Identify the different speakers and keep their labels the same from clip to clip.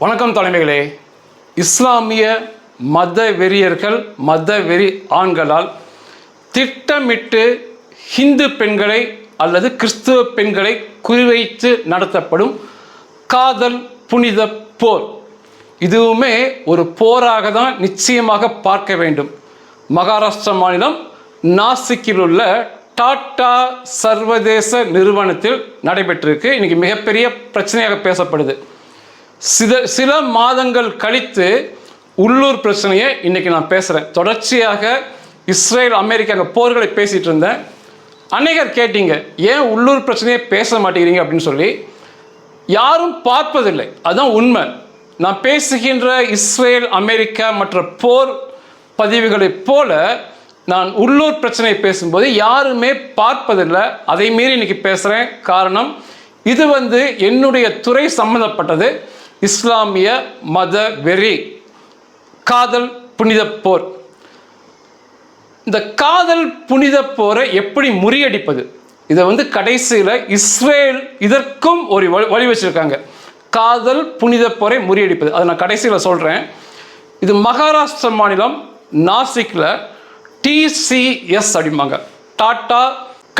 Speaker 1: வணக்கம் தலைமைகளே. இஸ்லாமிய மத வெறியர்கள், மத வெறி ஆண்களால் திட்டமிட்டு ஹிந்து பெண்களை அல்லது கிறிஸ்துவ பெண்களை குறிவைத்து நடத்தப்படும் காதல் புனித போர், இதுவுமே ஒரு போராக தான் நிச்சயமாக பார்க்க வேண்டும். மகாராஷ்டிரா மாநிலம் நாசிக்கில் உள்ள டாடா சர்வதேச நிறுவனத்தில் நடைபெற்றிருக்கு. இன்னைக்கு மிகப்பெரிய பிரச்சனையாக பேசப்படுது. சில மாதங்கள் கழித்து உள்ளூர் பிரச்சனையை இன்னைக்கு நான் பேசுகிறேன். தொடர்ச்சியாக இஸ்ரேல் அமெரிக்கா போர்களை பேசிகிட்டு இருந்தேன். அநேகர் கேட்டீங்க, ஏன் உள்ளூர் பிரச்சனையை பேச மாட்டேங்கிறீங்க அப்படின்னு சொல்லி. யாரும் பார்ப்பதில்லை, அதுதான் உண்மை. நான் பேசுகின்ற இஸ்ரேல் அமெரிக்கா மற்ற போர் பதிவுகளைப் போல நான் உள்ளூர் பிரச்சனையை பேசும்போது யாருமே பார்ப்பதில்லை. அதை மீறி இன்னைக்கு பேசுகிறேன். காரணம், இது என்னுடைய துறை சம்பந்தப்பட்டது. இஸ்லாமிய மத வெறி, காதல் புனித போர். இந்த காதல் புனித போரை எப்படி முறியடிப்பது, இதை கடைசியில் இஸ்ரேல் இதற்கும் ஒரு வழி வச்சிருக்காங்க. காதல் புனித போரை முறியடிப்பது, அதை நான் கடைசியில் சொல்கிறேன். இது மகாராஷ்டிரா மாநிலம் நாசிக்கில் TCS அப்படிம்பாங்க, டாடா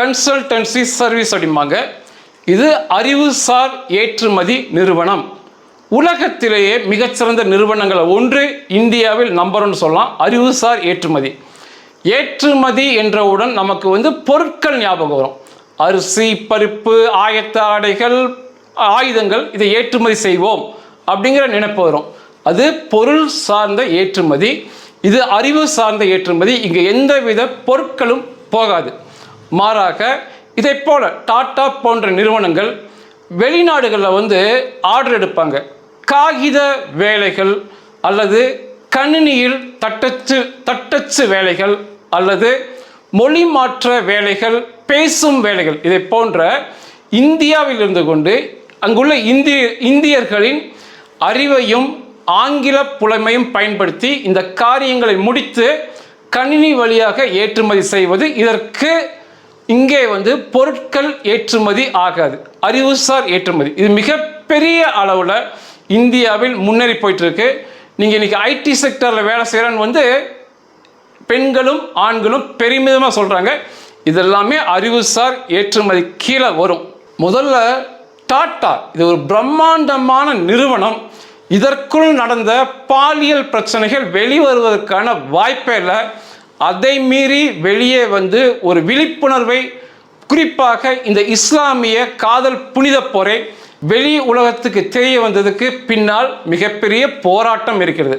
Speaker 1: கன்சல்டன்சி சர்வீஸ் அப்படிம்பாங்க. இது அறிவுசார் ஏற்றுமதி நிறுவனம். உலகத்திலேயே மிகச்சிறந்த நிறுவனங்கள் ஒன்று, இந்தியாவில் நம்பர் 1 சொல்லலாம். அறிவுசார் ஏற்றுமதி என்றவுடன் நமக்கு பொருட்கள் ஞாபகம் வரும். அரிசி, பருப்பு, ஆயத்த ஆடைகள், ஆயுதங்கள், இதை ஏற்றுமதி செய்வோம் அப்படிங்கிற நினைப்பு வரும். அது பொருள் சார்ந்த ஏற்றுமதி. இது அறிவு சார்ந்த ஏற்றுமதி. இங்கே எந்தவித பொருட்களும் போகாது. மாறாக இதை போல டாடா போன்ற நிறுவனங்கள் வெளிநாடுகளில் ஆர்டர் எடுப்பாங்க. காகித வேலைகள் அல்லது கணினியில் தட்டச்சு வேலைகள் அல்லது மொழி மாற்ற வேலைகள், பேசும் வேலைகள், இதை போன்ற இந்தியாவில் இருந்து கொண்டு அங்குள்ள இந்தியர்களின் அறிவையும் ஆங்கில புலமையும் பயன்படுத்தி இந்த காரியங்களை முடித்து கணினி வழியாக ஏற்றுமதி செய்வது. இதற்கு இங்கே பொருட்கள் ஏற்றுமதி ஆகாது, அறிவுசார் ஏற்றுமதி. இது மிகப்பெரிய அளவில் இந்தியாவில் முன்னேறி போயிட்டு இருக்கு. நீங்கள் இன்னைக்கு ஐடி செக்டரில் வேலை செய்கிறன்னு பெண்களும் ஆண்களும் பெருமிதமாக சொல்கிறாங்க. இதெல்லாமே அறிவுசார் ஏற்றுமதி கீழே வரும். முதல்ல டாடா, இது ஒரு பிரம்மாண்டமான நிறுவனம். இதற்குள் நடந்த பாலியல் பிரச்சனைகள் வெளிவருவதற்கான வாய்ப்பே இல்லை. அதை மீறி வெளியே ஒரு விழிப்புணர்வை, குறிப்பாக இந்த இஸ்லாமிய காதல் புனித போரை வெளி உலகத்துக்கு தெரிய வந்ததுக்கு பின்னால் மிகப்பெரிய போராட்டம் இருக்கிறது.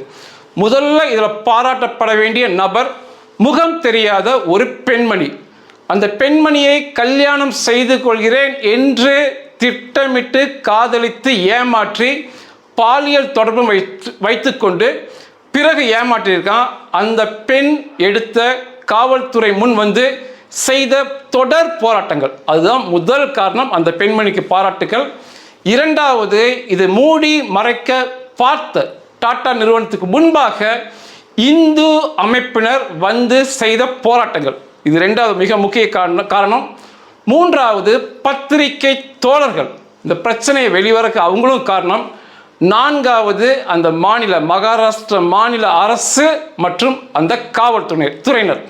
Speaker 1: முதல்ல இதில் பாராட்டப்பட வேண்டிய நபர் முகம் தெரியாத ஒரு பெண்மணி. அந்த பெண்மணியை கல்யாணம் செய்து கொள்கிறேன் என்று திட்டமிட்டு காதலித்து ஏமாற்றி பாலியல் தொடர்பு வைத்துக்கொண்டு பிறகு ஏமாற்றியிருக்கான். அந்த பெண் எடுத்த காவல்துறை முன் செய்த தொடர் போராட்டங்கள், அதுதான் முதல் காரணம். அந்த பெண்மணிக்கு பாராட்டுகள். இரண்டாவது, இது மூடி மறைக்க பார்த்த டாடா நிறுவனத்துக்கு முன்பாக இந்து அமைப்பினர் செய்த போராட்டங்கள், இது இரண்டாவது மிக முக்கிய காரணம். மூன்றாவது, பத்திரிகை தோழர்கள் இந்த பிரச்சனையை வெளிவரக்கு அவங்களும் காரணம். நான்காவது, அந்த மகாராஷ்டிரா மாநில அரசு மற்றும் அந்த காவல்துறையினர்,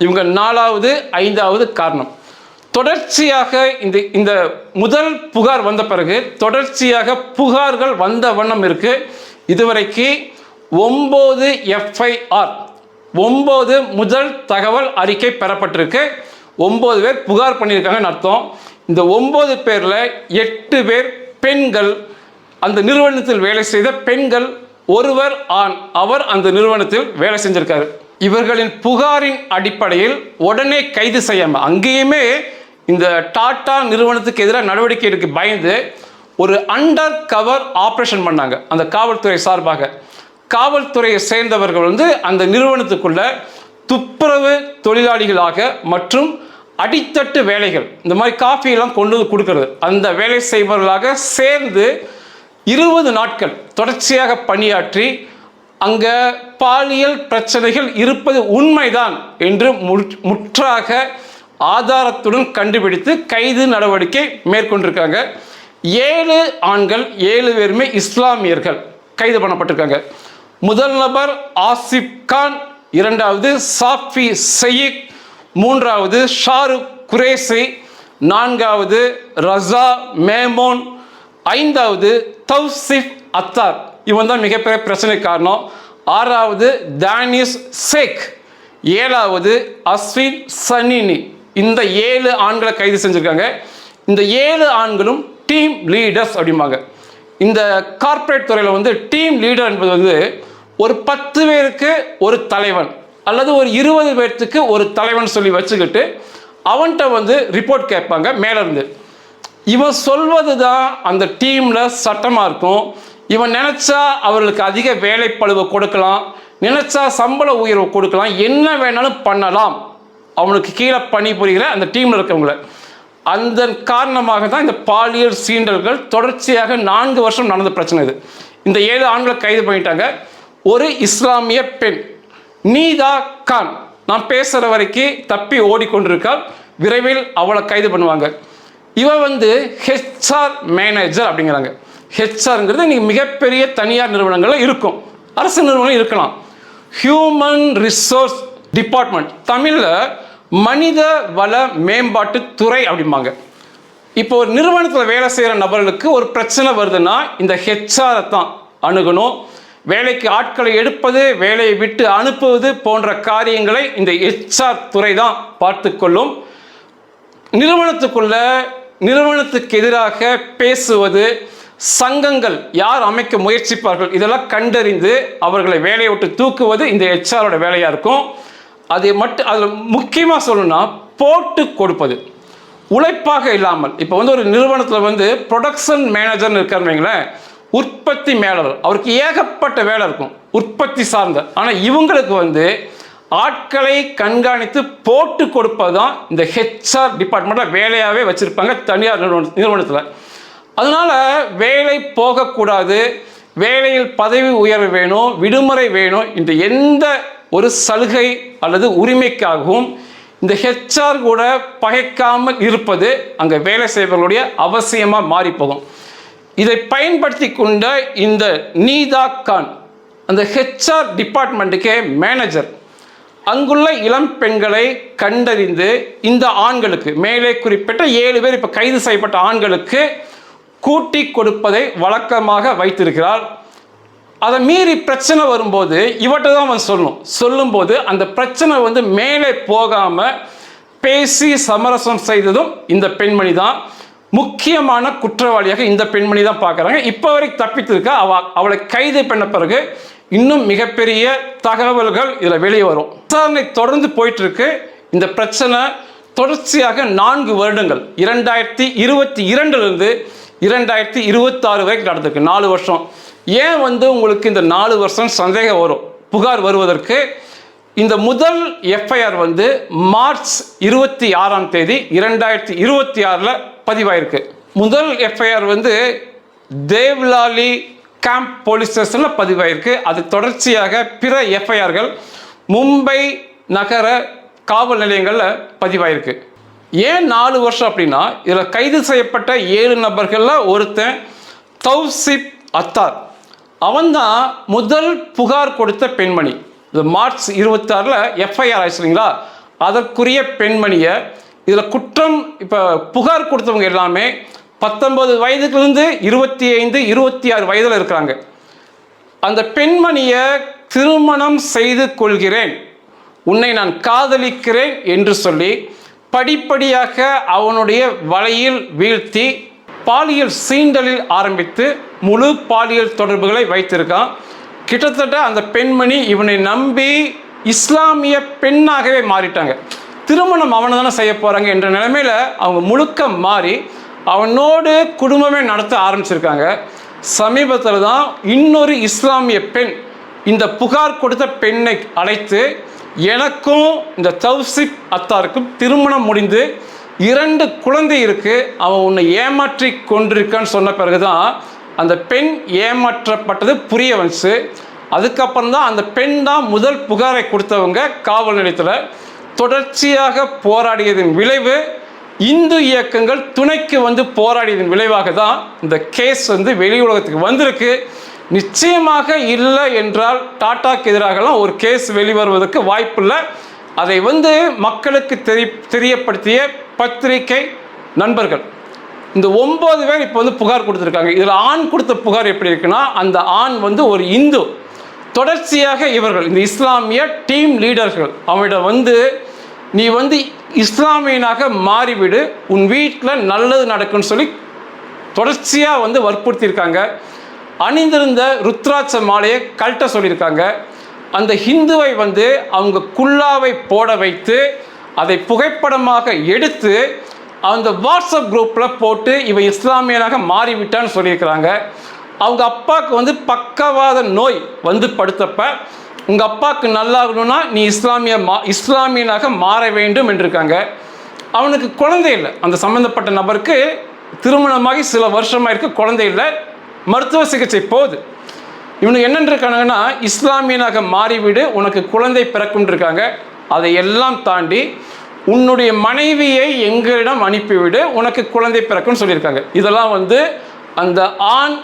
Speaker 1: இவங்க 4வது 5வது காரணம். தொடர்ச்சியாக இந்த முதல் புகார் வந்த பிறகு தொடர்ச்சியாக புகார்கள் வந்த வண்ணம் இருக்கு. இதுவரைக்கு 9 FIR, 9 முதல் தகவல் அறிக்கை பெறப்பட்டிருக்கு. 9 பேர் புகார் பண்ணியிருக்காங்கன்னு அர்த்தம். இந்த 9 பேரில் 8 பேர் பெண்கள், அந்த நிறுவனத்தில் வேலை செய்த பெண்கள். ஒருவர் ஆண், அவர் அந்த நிறுவனத்தில் வேலை செஞ்சிருக்காரு. இவர்களின் புகாரின் அடிப்படையில் உடனே கைது செய்யாம, அங்கேயுமே இந்த டாடா நிறுவனத்துக்கு எதிராக நடவடிக்கை எடுக்க பயந்து ஒரு அண்டர் கவர் ஆப்ரேஷன் பண்ணாங்க. அந்த காவல்துறை சார்பாக காவல்துறையை சேர்ந்தவர்கள் அந்த நிறுவனத்துக்குள்ள துப்புரவு தொழிலாளிகளாக மற்றும் அடித்தட்டு வேலைகள், இந்த மாதிரி காஃபியெல்லாம் கொண்டு கொடுக்கறது, அந்த வேலை செய்பவர்களாக சேர்ந்து 20 நாட்கள் தொடர்ச்சியாக பணியாற்றி அங்கே பாலியல் பிரச்சனைகள் இருப்பது உண்மைதான் என்று முற்றாக ஆதாரத்துடன் கண்டுபிடித்து கைது நடவடிக்கை மேற்கொண்டிருக்காங்க. 7 ஆண்கள், 7 பேருமே இஸ்லாமியர்கள். கைது பண்ணப்பட்டிருக்காங்க. முதல் நபர் ஆசிப் கான், இரண்டாவது சாஃபி சயீக், மூன்றாவது ஷாருக் குரேஷி, நான்காவது ரஸா மேமோன், ஐந்தாவது தௌசிஃப் அத்தார், இவன் தான் மிகப்பெரிய பிரச்சனை காரணம். ஆறாவது தானிஷ் ஷேக், ஏழாவது அஸ்வின் சனினி. இந்த 7 ஆண்களை கைது செஞ்சுருக்காங்க. இந்த 7 ஆண்களும் டீம் லீடர்ஸ் அப்படிம்பாங்க. இந்த கார்ப்பரேட் துறையில் வந்து டீம் லீடர் என்பது வந்து ஒரு 10 பேருக்கு ஒரு தலைவன் அல்லது ஒரு 20 பேர்த்துக்கு ஒரு தலைவன் சொல்லி வச்சுக்கிட்டு அவன்கிட்ட வந்து ரிப்போர்ட் கேட்பாங்க மேலேருந்து. இவன் சொல்வது தான் அந்த டீமில் சட்டமாக இருக்கும். இவன் நினச்சா அவர்களுக்கு அதிக வேலைப்பளுவை கொடுக்கலாம், நினச்சா சம்பள உயர்வு கொடுக்கலாம், என்ன வேணாலும் பண்ணலாம் அவனுக்கு கீழே பணிபுரிகிற அந்த டீமில் இருக்கவங்கள. அந்த காரணமாக தான் இந்த பாலியல் சீண்டல்கள் தொடர்ச்சியாக 4 வருஷம் நடந்த பிரச்சனை இது. இந்த 7 ஆண்களை கைது பண்ணிட்டாங்க. ஒரு இஸ்லாமிய பெண் நீதா கான், நான் பேசுகிற வரைக்கும் தப்பி ஓடிக்கொண்டிருக்காள். விரைவில் அவளை கைது பண்ணுவாங்க. இவன் வந்து ஹெச்ஆர் மேனேஜர் அப்படிங்கிறாங்க. ஹெச்ஆர்ங்கிறது இன்றைக்கி மிகப்பெரிய தனியார் நிறுவனங்களில் இருக்கும், அரசு நிறுவனம் இருக்கலாம். ஹியூமன் ரிசோர்ஸ் டிபார்ட்மெண்ட், தமிழில் மனித வள மேம்பாட்டு துறை அப்படிம்பாங்க. இப்போ ஒரு நிறுவனத்தில் வேலை செய்கிற நபர்களுக்கு ஒரு பிரச்சனை வருதுன்னா இந்த ஹெச்ஆரை தான் அணுகணும். வேலைக்கு ஆட்களை எடுப்பது, வேலையை விட்டு அனுப்புவது போன்ற காரியங்களை இந்த ஹெச்ஆர் துறை தான் பார்த்து கொள்ளும். நிறுவனத்துக்கு எதிராக பேசுவது, சங்கங்கள் யார் அமைக்க முயற்சிப்பார்கள் இதெல்லாம் கண்டறிந்து அவர்களை வேலையை விட்டு தூக்குவது இந்த ஹெச்ஆரோட வேலையாக இருக்கும். அதில் முக்கியமாக சொல்லணும்னா போட்டு கொடுப்பது, உழைப்பாக இல்லாமல். இப்போ வந்து ஒரு நிறுவனத்தில் வந்து ப்ரொடக்ஷன் மேனேஜர்னு இருக்காருன்னு வைங்களேன், உற்பத்தி மேலாளர், அவருக்கு ஏகப்பட்ட வேலை இருக்கும் உற்பத்தி சார்ந்த. ஆனால் இவங்களுக்கு வந்து ஆட்களை கண்காணித்து போட்டு கொடுப்பது தான் இந்த ஹெச்ஆர் டிபார்ட்மெண்ட்டில் வேலையாகவே வச்சுருப்பாங்க தனியார் நிறுவனத்தில். அதனால் வேலை போகக்கூடாது, வேலையில் பதவி உயர்வு வேணும், விடுமுறை வேணும், இந்த எந்த ஒரு சலுகை அல்லது உரிமைக்காகவும் இந்த ஹெச்ஆர் கூட பகைக்காமல் இருப்பது அங்கே வேலை செய்பவர்களுடைய அவசியமாக மாறி போகும். இதை பயன்படுத்தி கொண்ட இந்த நீதா கான் அந்த ஹெச்ஆர் டிபார்ட்மெண்ட்டுக்கே மேனேஜர். அங்குள்ள இளம் பெண்களை கண்டறிந்து இந்த ஆண்களுக்கு, மேலே குறிப்பிட்ட 7 பேர் இப்போ கைது செய்யப்பட்ட ஆண்களுக்கு கூட்டி கொடுப்பதை வழக்கமாக வைத்திருக்கிறார். அதை மீறி பிரச்சனை வரும்போது இவட்ட தான் அவன் சொல்லும்போது அந்த பிரச்சனை வந்து மேலே போகாமல் பேசி சமரசம் செய்ததும் இந்த பெண்மணி தான். முக்கியமான குற்றவாளியாக இந்த பெண்மணி தான் பார்க்குறாங்க. இப்போ வரைக்கும் தப்பித்திருக்க அவளை கைது பண்ண பிறகு இன்னும் மிகப்பெரிய தகவல்கள் இதில் வெளியே வரும். விசாரணை தொடர்ந்து போயிட்டு இருக்கு. இந்த பிரச்சனை தொடர்ச்சியாக 4 வருடங்கள் 2022 2026 வரைக்கும் நடந்திருக்கு. 4 வருஷம். ஏன் வந்து உங்களுக்கு இந்த 4 வருஷம் சந்தேகம் வரும் புகார் வருவதற்கு? இந்த முதல் எஃப்ஐஆர் வந்து மார்ச் 26ஆம் தேதி 2026 பதிவாயிருக்கு. முதல் எஃப்ஐஆர் வந்து தேவ்லாலி கேம்ப் போலீஸ் ஸ்டேஷனில் பதிவாயிருக்கு. அது தொடர்ச்சியாக பிற எஃப்ஐஆர்கள் மும்பை நகர காவல் நிலையங்களில் பதிவாயிருக்கு. ஏன் 4 வருஷம் அப்படின்னா, இதில் கைது செய்யப்பட்ட 7 நபர்களில் ஒருத்தன் தௌசிப் அத்தார், அவன்தான் முதல் புகார் கொடுத்த பெண்மணி. இது மார்ச் 26 எஃப்ஐஆர் ஆயிடுச்சுங்களா, அதற்குரிய பெண்மணியை இதில் குற்றம் இப்போ புகார் கொடுத்தவங்க எல்லாமே 19 வயதுலேருந்து 25 26 வயதில் இருக்கிறாங்க. அந்த பெண்மணியை திருமணம் செய்து கொள்கிறேன், உன்னை நான் காதலிக்கிறேன் என்று சொல்லி படிப்படியாக அவனுடைய வலையில் வீழ்த்தி பாலியல் சீண்டலில் ஆரம்பித்து முழு பாலியல் தொடர்புகளை வைத்திருக்கான். கிட்டத்தட்ட அந்த பெண்மணி இவனை நம்பி இஸ்லாமிய பெண்ணாகவே மாறிட்டாங்க. திருமணம் அவனை தானே செய்ய போகிறாங்க என்ற நிலைமையில் அவங்க முழுக்க மாறி அவனோடு குடும்பமே நடத்த ஆரம்பிச்சிருக்காங்க. சமீபத்தில் தான் இன்னொரு இஸ்லாமிய பெண் இந்த புகார் கொடுத்த பெண்ணை அழைத்து, எனக்கும் இந்த தௌசிப் அத்தாருக்கும் திருமணம் முடிந்து 2 குழந்தை இருக்குது, அவன் உன்னை ஏமாற்றி கொண்டிருக்கான்னு சொன்ன பிறகு தான் அந்த பெண் ஏமாற்றப்பட்டது புரிய வந்துச்சு. அதுக்கப்புறம் தான் அந்த பெண் தான் முதல் புகாரை கொடுத்தவங்க காவல் நிலையத்தில். தொடர்ச்சியாக போராடியதன் விளைவு, இந்து இயக்கங்கள் துணைக்கு வந்து போராடியதன் விளைவாக தான் இந்த கேஸ் வந்து வெளி உலகத்துக்கு வந்திருக்கு. நிச்சயமாக இல்லை என்றால் டாட்டாக்கு எதிராகலாம் ஒரு கேஸ் வெளிவருவதற்கு வாய்ப்பில்லை. அதை மக்களுக்கு தெரியப்படுத்திய பத்திரிகை நண்பர்கள் இந்த 9 பேர் இப்போ புகார் கொடுத்துருக்காங்க. இதில் ஆண் கொடுத்த புகார் எப்படி இருக்குன்னா, அந்த ஆண் ஒரு இந்து. தொடர்ச்சியாக இவர்கள் இந்த இஸ்லாமிய டீம் லீடர்கள் அவனிடம் நீ இஸ்லாமியனாக மாறிவிடு, உன் வீட்டில் நல்லது நடக்குன்னு சொல்லி தொடர்ச்சியாக வற்புறுத்தியிருக்காங்க. அணிந்திருந்த ருத்ராட்ச மாலையை கழட்ட சொல்லியிருக்காங்க. அந்த ஹிந்துவை அவங்க குல்லாவை போட வைத்து அதை புகைப்படமாக எடுத்து அந்த வாட்ஸ்அப் குரூப்பில் போட்டு இவன் இஸ்லாமியனாக மாறிவிட்டான்னு சொல்லியிருக்கிறாங்க. அவங்க அப்பாவுக்கு பக்கவாத நோய் படுத்தப்ப உங்கள் அப்பாவுக்கு நல்லாகணும்னா நீ இஸ்லாமியனாக மாற வேண்டும் என்றிருக்காங்க. அவனுக்கு குழந்தை இல்லை. அந்த சம்மந்தப்பட்ட நபருக்கு திருமணமாகி சில வருஷமாக இருக்க குழந்தை இல்லை, மருத்துவ சிகிச்சை போகுது. இவனுக்கு என்னென்று இருக்கானுங்கன்னா, இஸ்லாமியனாக மாறிவிடு, உனக்கு குழந்தை பிறக்கும் இருக்காங்க. அதை எல்லாம் தாண்டி உன்னுடைய மனைவியை எங்களிடம் அனுப்பிவிடு, உனக்கு குழந்தை பிறக்கும்னு சொல்லியிருக்காங்க. இதெல்லாம் அந்த ஆண்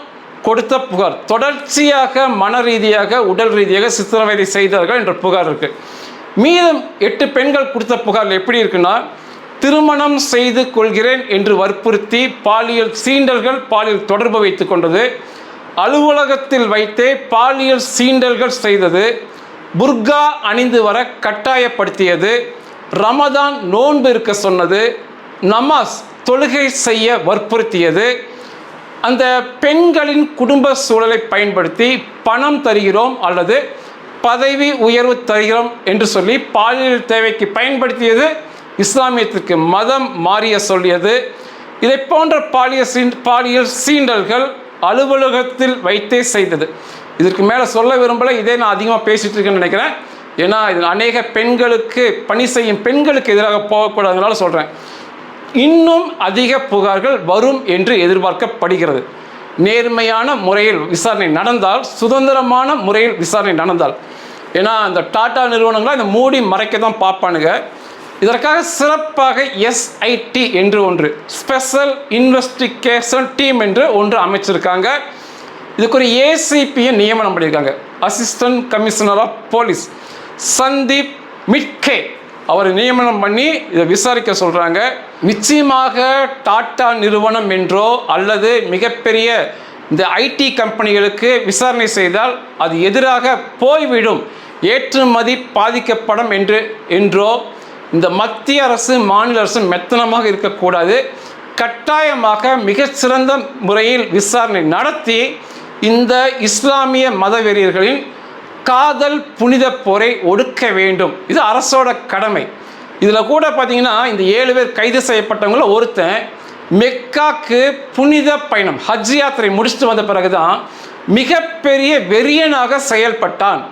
Speaker 1: கொடுத்த புகார். தொடர்ச்சியாக மன ரீதியாக உடல் ரீதியாக சித்திரவதை செய்தார்கள் என்ற புகார் இருக்கு. மீதம் 8 பெண்கள் கொடுத்த புகார் எப்படி இருக்குன்னா, திருமணம் செய்து கொள்கிறேன் என்று வற்புறுத்தி பாலியல் சீண்டல்கள், பாலியல் தொடர்பு வைத்து கொண்டது, அலுவலகத்தில் வைத்தே பாலியல் சீண்டல்கள் செய்தது, புர்கா அணிந்து வர கட்டாயப்படுத்தியது, ரமதான் நோன்பு இருக்க சொன்னது, நமாஸ் தொழுகை செய்ய வற்புறுத்தியது, அந்த பெண்களின் குடும்ப சூழலை பயன்படுத்தி பணம் தருகிறோம் அல்லது பதவி உயர்வு தருகிறோம் என்று சொல்லி பாலியல் தேவைக்கு பயன்படுத்தியது, இஸ்லாமியத்திற்கு மதம் மாறிய சொல்லியது. இதை போன்ற பாலியல் சீண்டல்கள் அலுவலகத்தில் வைத்தே செய்தது. இதற்கு மேலே சொல்ல விரும்பலை, இதே நான் அதிகமாக பேசிகிட்டு இருக்கேன்னு நினைக்கிறேன். ஏன்னா இது அநேக பெண்களுக்கு, பணி செய்யும் பெண்களுக்கு எதிராக போகக்கூடாதுனால சொல்கிறேன். இன்னும் அதிக புகார்கள் வரும் என்று எதிர்பார்க்கப்படுகிறது. நேர்மையான முறையில் விசாரணை நடந்தால், சுதந்திரமான முறையில் விசாரணை நடந்தால், ஏன்னா இந்த டாடா நிறுவனங்களை இந்த மூடி மறைக்க தான் பார்ப்பானுங்க. இதற்காக சிறப்பாக எஸ்ஐடி என்று ஒன்று, ஸ்பெஷல் இன்வெஸ்டிகேஷன் டீம் என்று ஒன்று அமைச்சிருக்காங்க. இதுக்கு ஒரு ஏசிபியை நியமனம் பண்ணியிருக்காங்க, assistant commissioner of police Sandeep Mitke. அவர் நியமனம் பண்ணி இதை விசாரிக்க சொல்கிறாங்க. நிச்சயமாக டாடா நிறுவனம் என்றோ அல்லது மிகப்பெரிய இந்த ஐடி கம்பெனிகளுக்கு விசாரணை செய்தால் அது எதிராக போய்விடும், ஏற்றுமதி பாதிக்கப்படும் என்றோ இந்த மத்திய அரசு மாநில அரசு மெத்தனமாக இருக்கக்கூடாது. கட்டாயமாக மிகச்சிறந்த முறையில் விசாரணை நடத்தி இந்த இஸ்லாமிய மதவெறியர்களின் காதல் புனித போரை ஒடுக்க வேண்டும். இது அரசோட கடமை. இதில் கூட பார்த்தீங்கன்னா இந்த 7 பேர் கைது செய்யப்பட்டவங்கள ஒருத்தன் மெக்காக்கு புனித பயணம் ஹஜ் யாத்திரை முடிச்சுட்டு வந்த பிறகுதான் மிகப்பெரிய வெறியனாக செயல்பட்டான்.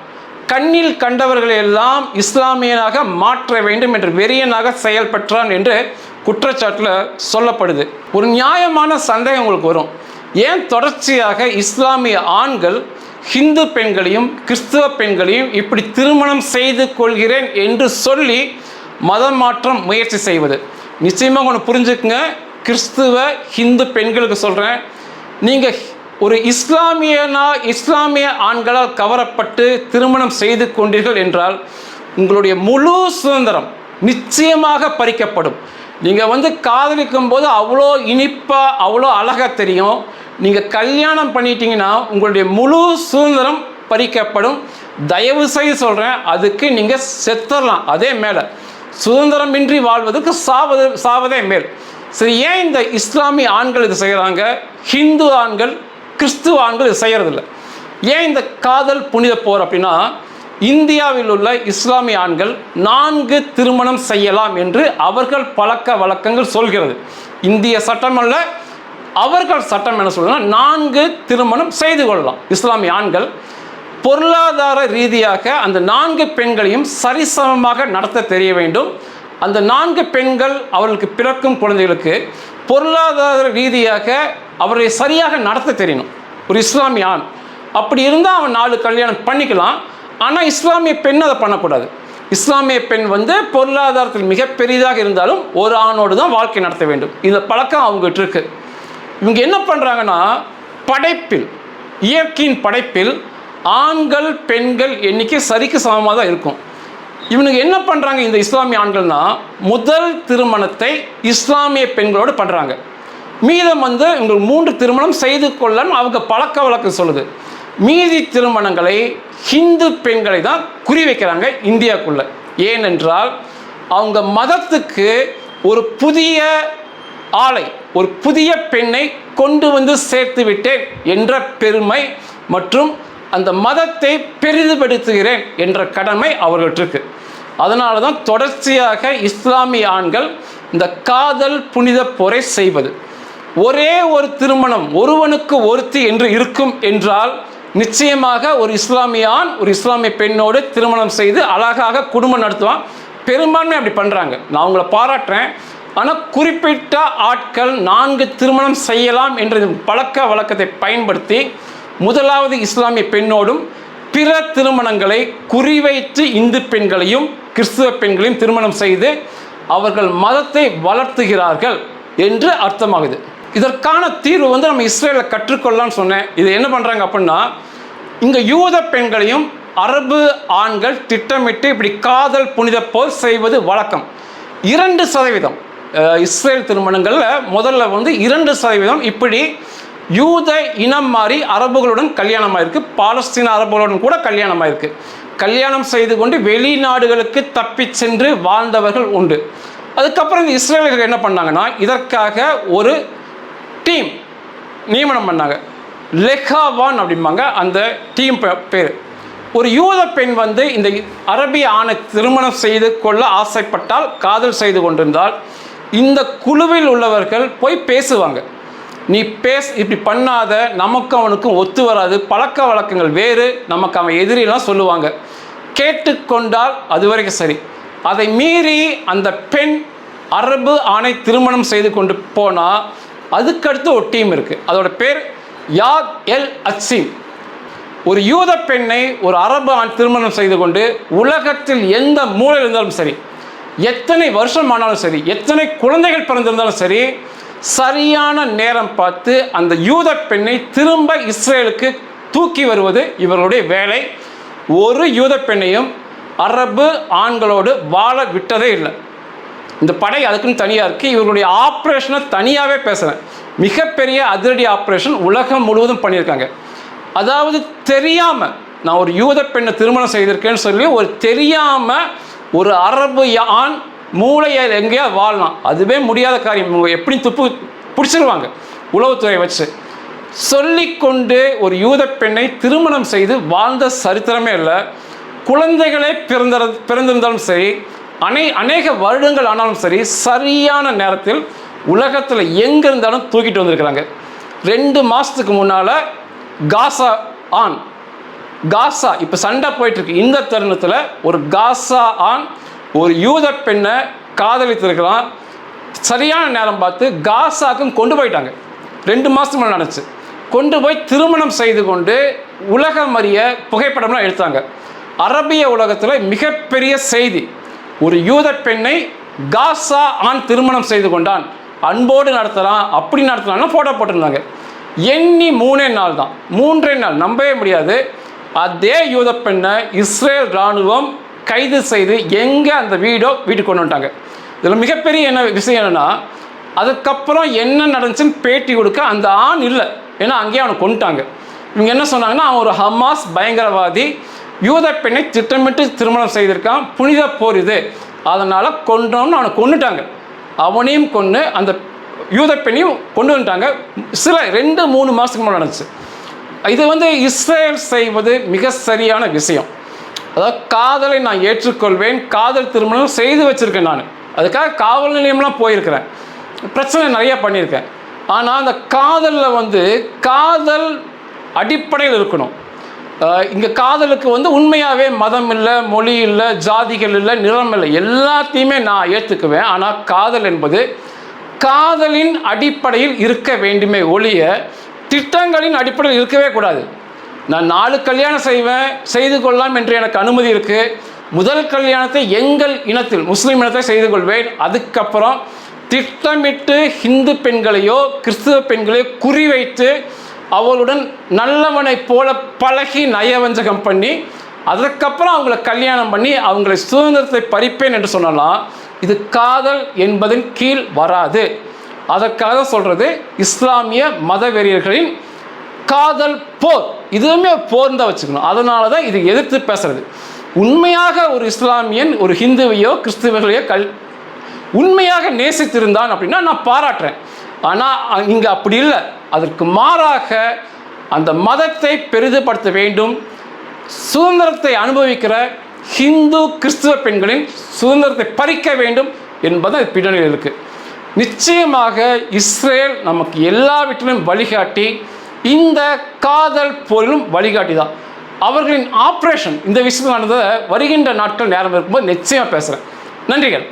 Speaker 1: கண்ணில் கண்டவர்களை எல்லாம் இஸ்லாமியனாக மாற்ற வேண்டும் என்று வெறியனாக செயல்பட்டான் என்று குற்றச்சாட்டில் சொல்லப்படுது. ஒரு நியாயமான சந்தேகம் உங்களுக்கு வரும், ஏன் தொடர்ச்சியாக இஸ்லாமிய ஆண்கள் ஹிந்து பெண்களையும் கிறிஸ்துவ பெண்களையும் இப்படி திருமணம் செய்து கொள்கிறேன் என்று சொல்லி மதம் மாற்றம் முயற்சி செய்வது? நிச்சயமாக ஒன்று புரிஞ்சுக்குங்க, கிறிஸ்துவ ஹிந்து பெண்களுக்கு சொல்கிறேன், நீங்கள் ஒரு இஸ்லாமிய ஆண்களால் கவரப்பட்டு திருமணம் செய்து கொண்டீர்கள் என்றால் உங்களுடைய முழு சுதந்திரம் நிச்சயமாக பறிக்கப்படும். நீங்கள் காதலிக்கும் போது அவ்வளோ இனிப்பாக அவ்வளோ அழகாக தெரியும். நீங்கள் கல்யாணம் பண்ணிட்டீங்கன்னா உங்களுடைய முழு சுதந்திரம் பறிக்கப்படும். தயவு செய்து சொல்கிறேன், அதுக்கு நீங்கள் செத்துடலாம். அதே மேலே சுதந்திரமின்றி வாழ்வதற்கு சாவதே மேல். சரி, ஏன் இந்த இஸ்லாமிய ஆண்கள் இது செய்கிறாங்க, ஹிந்து ஆண்கள் கிறிஸ்துவ ஆண்கள் இது செய்கிறதில்ல? ஏன் இந்த காதல் புனித போர் அப்படின்னா, இந்தியாவில் உள்ள இஸ்லாமிய ஆண்கள் 4 திருமணம் செய்யலாம் என்று அவர்கள் பழக்க வழக்கங்கள் சொல்கிறது. இந்திய சட்டம் அல்ல, அவர்கள் சட்டம் என்ன சொல்லுன்னா 4 திருமணம் செய்து கொள்ளலாம் இஸ்லாமிய ஆண்கள். பொருளாதார ரீதியாக அந்த 4 பெண்களையும் சரிசமமாக நடத்த தெரிய வேண்டும். அந்த 4 பெண்கள் அவர்களுக்கு பிறக்கும் குழந்தைகளுக்கு பொருளாதார ரீதியாக அவரை சரியாக நடத்த தெரியணும். ஒரு இஸ்லாமிய ஆண் அப்படி இருந்தால் அவன் 4 கல்யாணம் பண்ணிக்கலாம். ஆனால் இஸ்லாமிய பெண் அதை பண்ணக்கூடாது. இஸ்லாமிய பெண் பொருளாதாரத்தில் மிக பெரிதாக இருந்தாலும் ஒரு ஆணோடு தான் வாழ்க்கை நடத்த வேண்டும். இந்த பழக்கம் அவங்ககிட்ட இருக்கு. இவங்க என்ன பண்ணுறாங்கன்னா, படைப்பில் இயற்கையின் படைப்பில் ஆண்கள் பெண்கள் எண்ணிக்கை சரிக்கு சமமாக தான் இருக்கும். இவனுக்கு என்ன பண்ணுறாங்க இந்த இஸ்லாமிய ஆண்கள்னா, முதல் திருமணத்தை இஸ்லாமிய பெண்களோடு பண்ணுறாங்க. மீதம் இவங்களுக்கு 3 திருமணம் செய்து கொள்ளன்னு அவங்க பழக்க வழக்கம் சொல்லுது. மீதி திருமணங்களை ஹிந்து பெண்களை தான் குறி வைக்கிறாங்க இந்தியாவுக்குள்ள. ஏனென்றால் அவங்க மதத்துக்கு ஒரு புதிய ஆளை, ஒரு புதிய பெண்ணை கொண்டு சேர்த்து விட்டேன் என்ற பெருமை மற்றும் அந்த மதத்தை பெரிதுபடுத்துகிறேன் என்ற கடமை அவர்கள்ட்ட இருக்கு. அதனால தான் தொடர்ச்சியாக இஸ்லாமிய ஆண்கள் இந்த காதல் புனித போரை செய்வது. ஒரே ஒரு திருமணம் ஒருவனுக்கு ஒருத்தி என்று இருக்கும் என்றால் நிச்சயமாக ஒரு இஸ்லாமிய ஆண் ஒரு இஸ்லாமிய பெண்ணோடு திருமணம் செய்து அழகாக குடும்பம் நடத்துவான். பெரும்பான்மை அப்படி பண்ணுறாங்க, நான் அவங்கள பாராட்டுறேன். ஆனால் குறிப்பிட்ட ஆட்கள் 4 திருமணம் செய்யலாம் என்ற பழக்க வழக்கத்தை பயன்படுத்தி முதலாவது இஸ்லாமிய பெண்ணோடும் பிற திருமணங்களை குறிவைத்து இந்து பெண்களையும் கிறிஸ்துவ பெண்களையும் திருமணம் செய்து அவர்கள் மதத்தை வளர்த்துகிறார்கள் என்று அர்த்தமாகுது. இதற்கான தீர்வு நம்ம இஸ்ரேலில் கற்றுக்கொள்ளலாம்னு சொன்னேன். இது என்ன பண்ணுறாங்க அப்படின்னா, இங்கே யூத பெண்களையும் அரபு ஆண்கள் திட்டமிட்டு இப்படி காதல் புனித போர் செய்வது வழக்கம். 2% இஸ்ரேல் திருமணங்களில் முதல்ல 2% இப்படி யூத இனம் மாறி அரபுகளுடன் கல்யாணமாயிருக்கு, பாலஸ்தீன அரபுகளுடன் கூட கல்யாணமாயிருக்கு. கல்யாணம் செய்து கொண்டு வெளிநாடுகளுக்கு தப்பி சென்று வாழ்ந்தவர்கள் உண்டு. அதுக்கப்புறம் இந்த இஸ்ரேலர்கள் என்ன பண்ணாங்கன்னா, இதற்காக ஒரு டீம் நியமனம் பண்ணாங்க. லெகாவான் அப்படிம்பாங்க அந்த டீம் பேர். ஒரு யூத பெண் இந்த அரபிய ஆணை திருமணம் செய்து கொள்ள ஆசைப்பட்டால், காதல் செய்து கொண்டிருந்தால் இந்த குழுவில் உள்ளவர்கள் போய் பேசுவாங்க. நீ இப்படி பண்ணாத, நமக்கு அவனுக்கும் ஒத்து வராது, பழக்க வழக்கங்கள் வேறு, நமக்கு அவன் எதிரிலாம் சொல்லுவாங்க. கேட்டுக்கொண்டால் அது வரைக்கும் சரி. அதை மீறி அந்த பெண் அரபு ஆணை திருமணம் செய்து கொண்டு போனால் அதுக்கடுத்து ஒரு டீம் இருக்குது, அதோட பேர் யாத் எல் அச்சிம். ஒரு யூத பெண்ணை ஒரு அரபு ஆண் திருமணம் செய்து கொண்டு உலகத்தில் எந்த மூலையில் இருந்தாலும் சரி, எத்தனை வருஷம் ஆனாலும் சரி, எத்தனை குழந்தைகள் பிறந்திருந்தாலும் சரி, சரியான நேரம் பார்த்து அந்த யூத பெண்ணை திரும்ப இஸ்ரேலுக்கு தூக்கி வருவது இவர்களுடைய வேலை. ஒரு யூத பெண்ணையும் அரபு ஆண்களோடு வாழ விட்டதே இல்லை. இந்த படை அதுக்குன்னு தனியாக இருக்குது. இவர்களுடைய ஆப்ரேஷனை தனியாகவே பேசுகிறேன். மிகப்பெரிய அதிரடி ஆப்ரேஷன் உலகம் முழுவதும் பண்ணியிருக்காங்க. அதாவது தெரியாமல் நான் ஒரு யூத பெண்ணை திருமணம் செய்திருக்கேன்னு சொல்லி ஒரு தெரியாமல் ஒரு அரபு ஆண் மூளையில் எங்கேயா வாழலாம், அதுவே முடியாத காரியம். எப்படி துப்பு பிடிச்சிருவாங்க உளவுத்துறை வச்சு. சொல்லிக்கொண்டு ஒரு யூத பெண்ணை திருமணம் செய்து வாழ்ந்த சரித்திரமே இல்லை. குழந்தைகளே பிறந்திருந்தாலும் சரி, அநேக வருடங்கள் ஆனாலும் சரி, சரியான நேரத்தில் உலகத்தில் எங்கே இருந்தாலும் தூக்கிட்டு வந்திருக்கிறாங்க. 2 மாதத்துக்கு முன்னால் காசா இப்போ சண்டை போயிட்டுருக்கு. இந்த தருணத்தில் ஒரு காசா ஆண் ஒரு யூத பெண்ணை காதலித்திருக்கிறான். சரியான நேரம் பார்த்து காசாக்கும் கொண்டு போயிட்டாங்க. 2 மாதத்துக்கு முன்னாடி நடந்துச்சு. கொண்டு போய் திருமணம் செய்து கொண்டு உலகம் அறிய புகைப்படம்லாம் எடுத்தாங்க. அரபிய உலகத்தில் மிகப்பெரிய செய்தி, ஒரு யூத பெண்ணை காசா ஆண் திருமணம் செய்து கொண்டான், அன்போடு நடத்தலாம், அப்படி நடத்தலாம்னு ஃபோட்டோ போட்டிருந்தாங்க. எண்ணி 3 நாள் தான், 3 நாள், நம்பவே முடியாது. அதே யூத பெண்ணை இஸ்ரேல் இராணுவம் கைது செய்து எங்கே அந்த வீட்டுக்கு கொண்டு வந்துட்டாங்க. இதில் மிகப்பெரிய விஷயம் என்னென்னா, அதுக்கப்புறம் என்ன நடந்துச்சுன்னு பேட்டி கொடுக்க அந்த ஆண் இல்லை. ஏன்னா அங்கேயே அவனை கொண்டுட்டாங்க. இவங்க என்ன சொன்னாங்கன்னா, அவன் ஒரு ஹமாஸ் பயங்கரவாதி, யூத பெண்ணை திட்டமிட்டு திருமணம் செய்திருக்கான், புனித போர் இது, அதனால் கொண்டோம்னு அவனை கொண்டுட்டாங்க. அவனையும் கொண்டு அந்த யூத பெண்ணையும் கொண்டு வந்துட்டாங்க. சில 2-3 மாதத்துக்கு முன்னாடி நடந்துச்சு. இது இஸ்ரேல் செய்வது மிக சரியான விஷயம். அதாவது காதலை நான் ஏற்றுக்கொள்வேன், காதல் திருமணம் செய்து வச்சுருக்கேன், நான் அதுக்காக காவல் நிலையம்லாம் போயிருக்கிறேன், பிரச்சனை நிறையா பண்ணியிருக்கேன். ஆனால் அந்த காதலில் காதல் அடிப்படையில் இருக்கணும். இங்கே காதலுக்கு உண்மையாகவே மதம் இல்லை, மொழி இல்லை, ஜாதிகள் இல்லை, நிறம் இல்லை, எல்லாத்தையுமே நான் ஏற்றுக்குவேன். ஆனால் காதல் என்பது காதலின் அடிப்படையில் இருக்க வேண்டுமே ஒழிய திட்டங்களின் அடிப்படையில் இருக்கவே கூடாது. நான் 4 கல்யாணம் செய்து கொள்ளலாம் என்று எனக்கு அனுமதி இருக்குது. முதல் கல்யாணத்தை எங்கள் இனத்தில் முஸ்லீம் இனத்தை செய்து கொள்வேன். அதுக்கப்புறம் திட்டமிட்டு ஹிந்து பெண்களையோ கிறிஸ்துவ பெண்களையோ குறிவைத்து அவளுடன் நல்லவனை போல பழகி நயவஞ்சகம் பண்ணி அதற்கப்புறம் அவங்கள கல்யாணம் பண்ணி அவங்களை சுதந்திரத்தை பறிப்பேன் என்று சொன்னலாம், இது காதல் என்பதன் கீழ் வராது. அதற்காக சொல்கிறது இஸ்லாமிய மதவெறியர்களின் காதல் போர். இதுவுமே போர் தான் வச்சுக்கணும். அதனால தான் இது எதிர்த்து பேசுறது. உண்மையாக ஒரு இஸ்லாமியன் ஒரு ஹிந்துவையோ கிறிஸ்துவர்களையோ உண்மையாக நேசித்திருந்தான் அப்படின்னா நான் பாராட்டுறேன். ஆனால் இங்கே அப்படி இல்லை. அதற்கு மாறாக அந்த மதத்தை பெரிதுபடுத்த வேண்டும், சுதந்திரத்தை அனுபவிக்கிற ஹிந்து கிறிஸ்துவ பெண்களின் சுதந்திரத்தை பறிக்க வேண்டும் என்பது அது பின்னணியில் இருக்குது. நிச்சயமாக இஸ்ரேல் நமக்கு எல்லா வீட்டிலும் வழிகாட்டி, இந்த காதல் போரிலும் வழிகாட்டி தான். அவர்களின் ஆப்ரேஷன் இந்த விஷயமானதை வருகின்ற நாட்கள் நேரம் இருக்கும்போது நிச்சயமாக பேசுகிறேன். நன்றிகள்.